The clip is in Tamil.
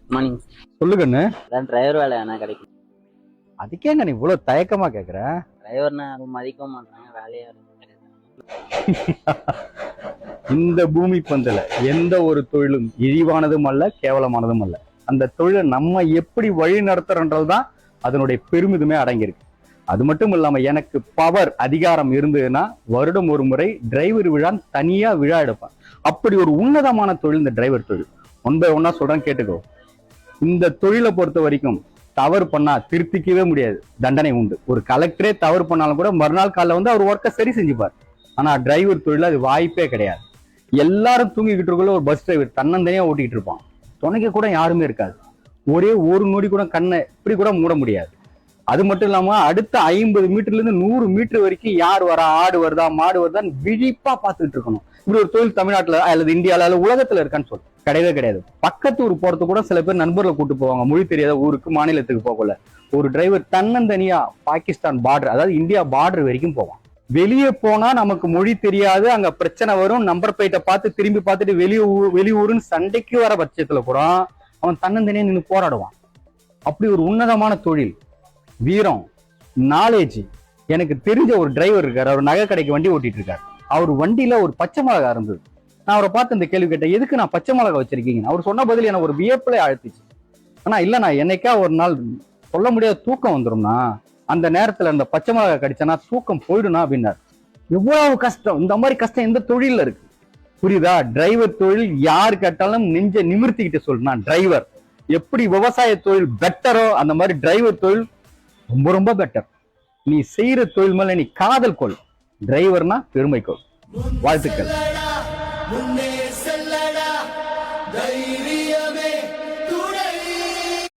மார்னிங். சொல்லுங்கண்ணு. அதான் டிரைவர் வேலை என்ன கிடைக்கும்? அதுக்கேங்க நீ இவ்வளவு தயக்கமா கேக்குற? டிரைவர்னா மதிக்கவும் மாட்டாங்க, வேலையா இருக்கு. இந்த பூமி பந்துல எந்த ஒரு தொழிலும் இழிவானதும் அல்ல, கேவலமானதும் அல்ல. அந்த தொழிலை நம்ம எப்படி வழி நடத்துறன்றதுதான் அதனுடைய பெருமிதமே அடங்கியிருக்கு. அது மட்டும் இல்லாம எனக்கு பவர் அதிகாரம் இருந்ததுன்னா வருடம் ஒரு முறை டிரைவர் விழான்னு தனியா விழா எடுப்பேன். அப்படி ஒரு உன்னதமான தொழில் இந்த டிரைவர் தொழில். ஒன் பை ஒன்னா சொல்றேன், கேட்டுக்கோ. இந்த தொழிலை பொறுத்த வரைக்கும் தவறு பண்ணா திருத்திக்கவே முடியாது, தண்டனை உண்டு. ஒரு கலெக்டரே தவறு பண்ணாலும் கூட மறுநாள் காலைல வந்து அவர் ஒர்க்கை சரி செஞ்சுப்பார். ஆனா டிரைவர் தொழில் அது வாய்ப்பே கிடையாது. எல்லாரும் தூங்கிக்கிட்டு இருக்கக்குள்ள ஒரு பஸ் டிரைவர் தன்னந்தனியா ஓட்டிக்கிட்டு இருப்பான். துணைக்க கூட யாருமே இருக்காது. ஒரே ஒரு நொடி கூட கண்ணை இப்படி கூட மூட முடியாது. அது மட்டும் இல்லாம அடுத்த 50 மீட்டர்ல இருந்து 100 மீட்டர் வரைக்கும் யார் வரா, ஆடு வருதா மாடு வருதான்னு விழிப்பா பார்த்துக்கிட்டு இருக்கணும். இப்படி ஒரு தொழில் தமிழ்நாட்டுல அல்லது இந்தியால அல்லது உலகத்துல இருக்கான்னு சொல்லு, கிடையவே கிடையாது. பக்கத்து ஊர் போறது கூட சில பேர் நண்பர்களை கூட்டு போவாங்க, மொழி தெரியாத ஊருக்கு மாநிலத்துக்கு போகல. ஒரு டிரைவர் தன்னந்தனியா பாகிஸ்தான் பார்டர், அதாவது இந்தியா பார்டர் வரைக்கும் போவான். வெளியே போனா நமக்கு மொழி தெரியாது, அங்க பிரச்சனை வரும், நம்பர் பிளேட்டை பார்த்து திரும்பி பார்த்துட்டு வெளியூருன்னு சண்டைக்கு வர பட்சத்துல கூட அவன் தன்னந்தனியா நின்று போராடுவான். அப்படி ஒரு உன்னதமான தொழில், வீரம், நாலேஜ். எனக்கு தெரிஞ்ச ஒரு டிரைவர் இருக்காரு, அவர் நகை கடைக்கு வண்டி ஓட்டிட்டு இருக்காரு. அவர் வண்டியில ஒரு பச்சை மிளகா இருந்தது. நான் அவரை பார்த்து இந்த கேள்வி கேட்டேன், எதுக்கு நான் பச்சை மிளகா வச்சிருக்கீங்க? அவர் சொன்ன பதில் எனக்கு ஒரு வியப்பிலே அழுத்திச்சு. ஆனா இல்ல, நான் என்னைக்கா ஒரு நாள் சொல்ல முடியாத தூக்கம் வந்துடும்னா அந்த நேரத்துல அந்த பச்சை மிளகா கடிச்சனா தூக்கம் போயிடுனா அப்படின்னாரு. எவ்வளவு கஷ்டம், இந்த மாதிரி கஷ்டம் எந்த தொழில இருக்கு? புரியுதா? டிரைவர் தொழில் யாரு கேட்டாலும் நெஞ்ச நிமிர்த்திக்கிட்டு சொல்லுனா, டிரைவர் எப்படி விவசாய தொழில் பெட்டரோ அந்த மாதிரி டிரைவர் தொழில் ரொம்ப ரொம்ப பெட்டர். நீ செய்யற தொழில் மேல நீ காதல் கொள், டிரைவர்னா பெருமை கொள். வாழ்த்துக்கள்.